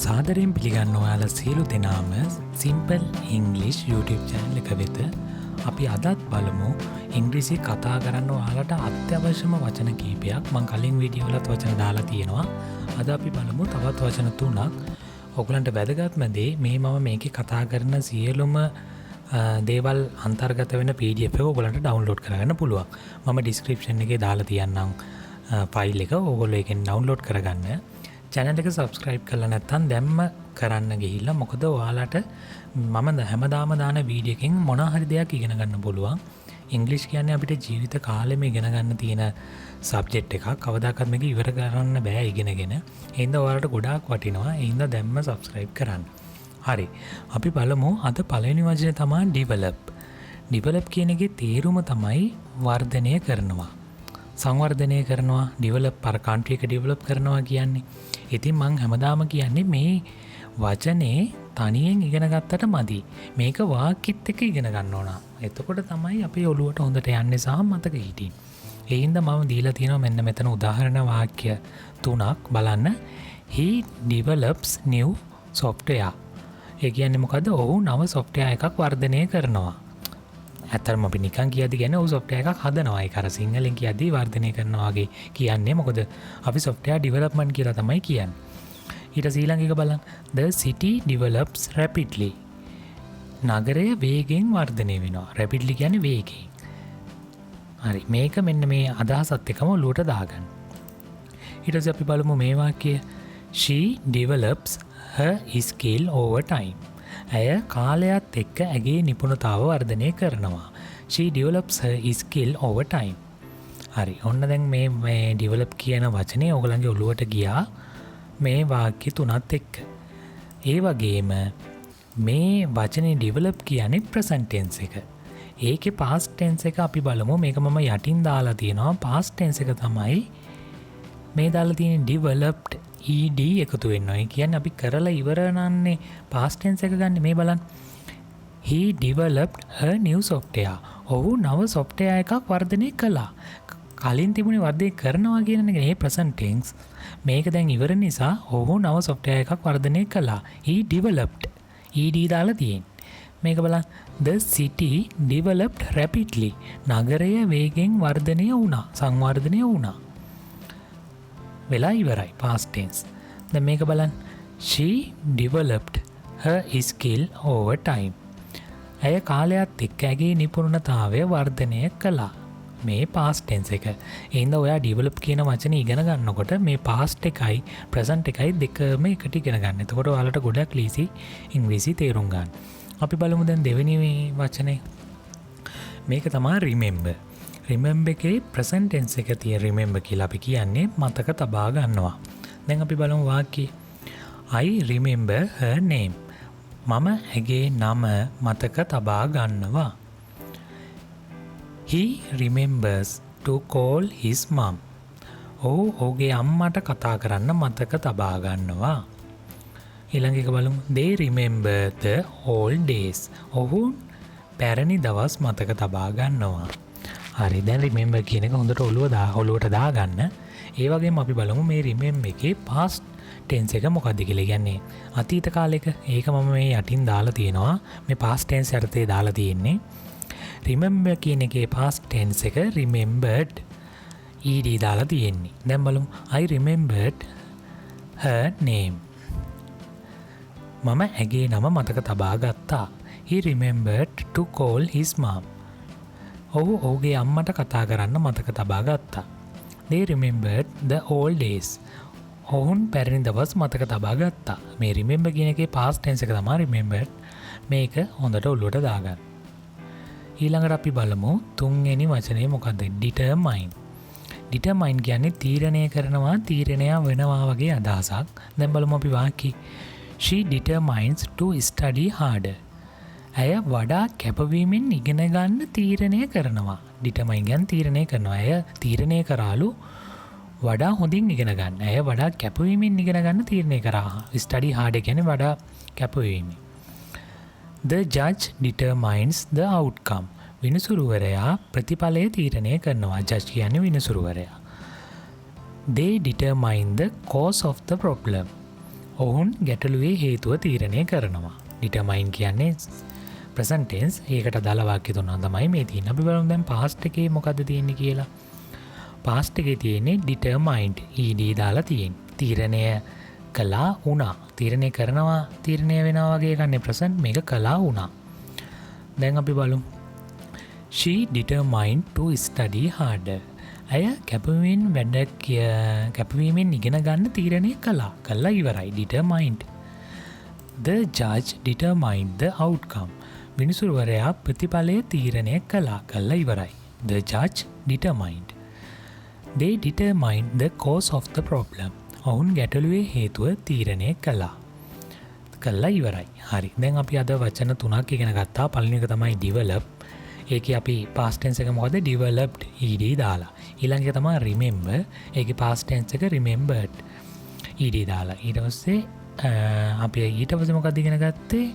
සාදරයෙන් පිළිගන්න ඔයාලා සියලු දෙනාම සිම්පල් ඉංග්ලිෂ් YouTube channel එක වෙත. අපි අදත් බලමු ඉංග්‍රීසි කතා කරන්න ඔයාලට අත්‍යවශ්‍යම වචන කීපයක්. මම කලින් වීඩියෝ වලත් වචන දාලා තියෙනවා. අද අපි බලමු තවත් වචන තුනක්. ඔයගලන්ට වැදගත්ම දේ මේ මම මේකේ කතා කරන සියලුම දේවල් අන්තර්ගත වෙන PDF එක ඔයගලන්ට ඩවුන්ලෝඩ් කරගන්න පුළුවන්. මම description එකේ දාලා තියන්නම් ෆයිල් එක. ඔයගොල්ලෝ ඒකෙන් ඩවුන්ලෝඩ් කරගන්න. channel එක subscribe කරලා නැත්නම් දැම්ම කරන්න ගිහිල්ලා මොකද ඔයාලට මම හැමදාම දාන වීඩියෝ එකෙන් මොන හරි දෙයක් ඉගෙන ගන්න පුළුවන්. ඉංග්‍රීසි කියන්නේ අපිට ජීවිත කාලෙම ඉගෙන ගන්න තියෙන සබ්ජෙක්ට් එකක්. කවදාකවත් මේක ඉවර කරන්න බෑ ඉගෙනගෙන. ඒ හින්දා ඔයාලට ගොඩාක් වටිනවා. ඒ හින්දා දැම්ම subscribe කරන්න. හරි. අපි බලමු අද පළවෙනි වචනේ තමයි develop. develop කියන එකේ තේරුම තමයි වර්ධනය කරනවා. සංවර්ධනය කරනවා. develop per country එක develop කරනවා කියන්නේ. ඉතින් මං හැමදාම කියන්නේ මේ වචනේ තනියෙන් ඉගෙන ගත්තට මදි. මේක වාක්‍යෙත් එක්ක ඉගෙන ගන්න ඕන. එතකොට තමයි අපේ ඔළුවට හොඳට යන්නේ සහ මතක හිටින්නේ. ඒ හින්දා මම දීලා තියෙනවා මෙන්න මෙතන උදාහරණ වාක්‍ය තුනක් බලන්න. He develops new software. ඒ කියන්නේ මොකද්ද? ඔහු නව software එකක් වර්ධනය කරනවා. ඇත්තටම අපි නිකන් කියද්දි කියන්නේ ඔහු software එකක් හදනවා. ඒක අර සිංහලෙන් කියද්දි වර්ධනය කරනවා වගේ කියන්නේ. මොකද අපි software development කියලා තමයි කියන්නේ. ඊට ඊළඟ එක බලන්න. The city develops rapidly. නගරය වේගෙන් වර්ධනය වෙනවා. rapidly කියන්නේ වේගෙන්. හරි. මේක මෙන්න මේ අදහසත් එක්කම ඔලුවට දාගන්න. ඊට පස්සේ අපි බලමු මේ වාක්‍යය. She develops her skill over time. ඇය කාලයත් එක්ක ඇගේ නිපුණතාව වර්ධනය කරනවා. She develops her skill over time. හරි. ඔන්න දැන් මේ develop කියන වචනේ ඔයගලන්ගේ ඔළුවට ගියා මේ වාක්‍ය තුනත් එක්ක. ඒ වගේම මේ වචනේ develop කියන්නේ present tense එක. ඒකේ past tense එක අපි බලමු. මේක මම යටින් දාලා තියෙනවා. past tense එක තමයි මේ දාලා තියෙන developed ed එකතු වෙනවා. ඒ කියන්නේ අපි කරලා ඉවර නන්නේ past tense එක ගන්න. මේ බලන්න. He developed a new software. ඔහු නව software එකක් වර්ධනය කළා. කලින් තිබුණේ වර්ධනය කරනවා කියන එක නේ present tense. මේක දැන් ඉවර නිසා ඔහු නව software එකක් වර්ධනය කළා. He developed ed දාලා තියෙන්නේ. මේක බලන්න. The city developed rapidly. නගරය වේගෙන් වර්ධනය වුණා. සංවර්ධනය වුණා. වෙලා ඉවරයි past tense. දැන් මේක බලන්න. She developed her skill over time. ඇය කාලයත් එක්ක ඇගේ නිපුණතාවය වර්ධනය කළා. මේ past tense එක. ඒ හින්දා ඔයා develop කියන වචනේ ඉගෙන ගන්නකොට මේ past එකයි present එකයි දෙකම එකට ඉගෙන ගන්න. එතකොට ඔයාලට ගොඩක් ලීසි ඉංග්‍රීසි තේරුම් ගන්න. අපි බලමු දැන් දෙවෙනි වචනේ. මේක තමයි remember. remember එකේ present tense එක තියෙන remember කියලා අපි කියන්නේ මතක තබා ගන්නවා. දැන් අපි බලමු වාක්‍යය. I remember her name. මම ඇගේ නම මතක තබා ගන්නවා. He remembers to call his mom. ඔහුගේ අම්මට කතා කරන්න මතක තබා ගන්නවා. ඊළඟ එක බලමු. They remember the old days. ඔහු පැරණි දවස් මතක තබා ගන්නවා. හරි. දැන් remember කියන එක හොඳට ඔළුවට දාගන්න. ඒ වගේම අපි බලමු මේ remember එකේ past tense එක මොකක්ද කියලා. කියන්නේ අතීත කාලෙක. ඒක මම මේ යටින් දාලා තියෙනවා. මේ past tense යටතේ දාලා තියෙන්නේ. remember කියන එකේ past tense එක remembered ed දාලා තියෙන්නේ. දැන් බලමු. I remembered her name. මම ඇගේ නම මතක තබා ගත්තා. He remembered to call his mom. ඔහුගේ අම්මට කතා කරන්න මතක තබා ගත්තා. They remembered the old days. ඔවුන් පැරණි දවස් මතක තබා ගත්තා. මේ remember කියන එකේ past tense එක තමයි remembered. මේක හොඳට ඔළුවට දාගන්න. ඊළඟට අපි බලමු තුන්වෙනි වචනේ මොකද්ද? determine. determine කියන්නේ තීරණය කරනවා, තීරණය වෙනවා වගේ අදහසක්. දැන් බලමු අපි වාක්‍යය. She determines to study harder. ඇය වඩා කැපවීමෙන් ඉගෙන ගන්න තීරණය කරනවා. determine කියන්නේ තීරණය කරනවා. ඇය තීරණය කරාලු වඩා හොඳින් ඉගෙන ගන්න. ඇය වඩා කැපවීමෙන් ඉගෙන ගන්න තීරණය කරා. study harder කියන්නේ වඩා කැපවීම. The judge determines the outcome. විනිසුරුවරයා ප්‍රතිඵලය තීරණය කරනවා. judge කියන්නේ විනිසුරුවරයා. They determine the cause of the problem. ඔවුන් ගැටලුවේ හේතුව තීරණය කරනවා. ඩිටර්මයින් කියන්නේ ප්‍රසන්ට් ටෙන්ස්. ඒකට දාලා වාක්‍ය තුනක් තමයි මේ තියෙන්නේ. අපි බලමු දැන් පාස්ට් එකේ මොකද්ද තියෙන්නේ කියලා. පාස්ට් එකේ තියෙන්නේ ඩිටර්මයින්ඩ් ed දාලා තියෙන්නේ. තීරණය කළා වුණා. තීරණය කරනවා තීරණය වෙනවා වගේ ගන්න ප්‍රසන්ට් මේක කළා වුණා. දැන් අපි බලමු. She determined to study harder. ඇය කැපවීමෙන් ඉගෙන ගන්න තීරණය කළා ඉවරයි. determined. The judge determined the outcome. විනිසුරුවරයා ප්‍රතිඵලය තීරණය කළා ඉවරයි. The judge determined. They determined the cause of the problem. ඔවුන් ගැටලුවේ හේතුව තීරණය කළා ඉවරයි. හරි. දැන් අපි අද වචන 3ක් ඉගෙන ගත්තා. පළවෙනි එක තමයි develop. ඒකේ අපි past tense එක මොකද developed ed දාලා. ඊළඟ එක තමයි remember. ඒකේ past tense එක remembered ed දාලා. ඊට පස්සේ අපි ඊට පස්සේ මොකක්ද ඉගෙන ගත්තේ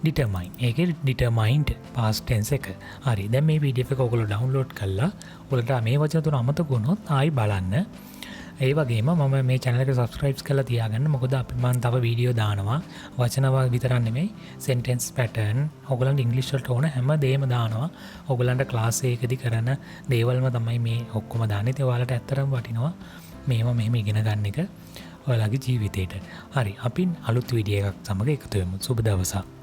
determine. ඒකේ determined past tense එක. හරි. දැන් මේ PDF එක ඔයගොල්ලෝ download කරලා ඔයාලට මේ වචන තුන අමතක වුණොත් ආයි බලන්න. ඒ වගේම මම මේ channel එක subscribe කරලා තියාගන්න. මොකද අපි මම තව වීඩියෝ දානවා. වචන විතරක් නෙමෙයි sentence pattern ඔයගොල්ලන්ට English වලට ඕන හැම දෙයක්ම දානවා. ඔයගොල්ලන්ට class එකකදී කරන දේවල්ම තමයි මේ ඔක්කොම දාන්නේ. ඒ ඔයාලට ඇත්තටම වටිනවා මේව මෙහෙම ඉගෙන ගන්න එක ඔයාලගේ ජීවිතේට. හරි. අපි අලුත් වීඩියෝ එකක් සමග එකතු වෙමු. සුබ දවසක්.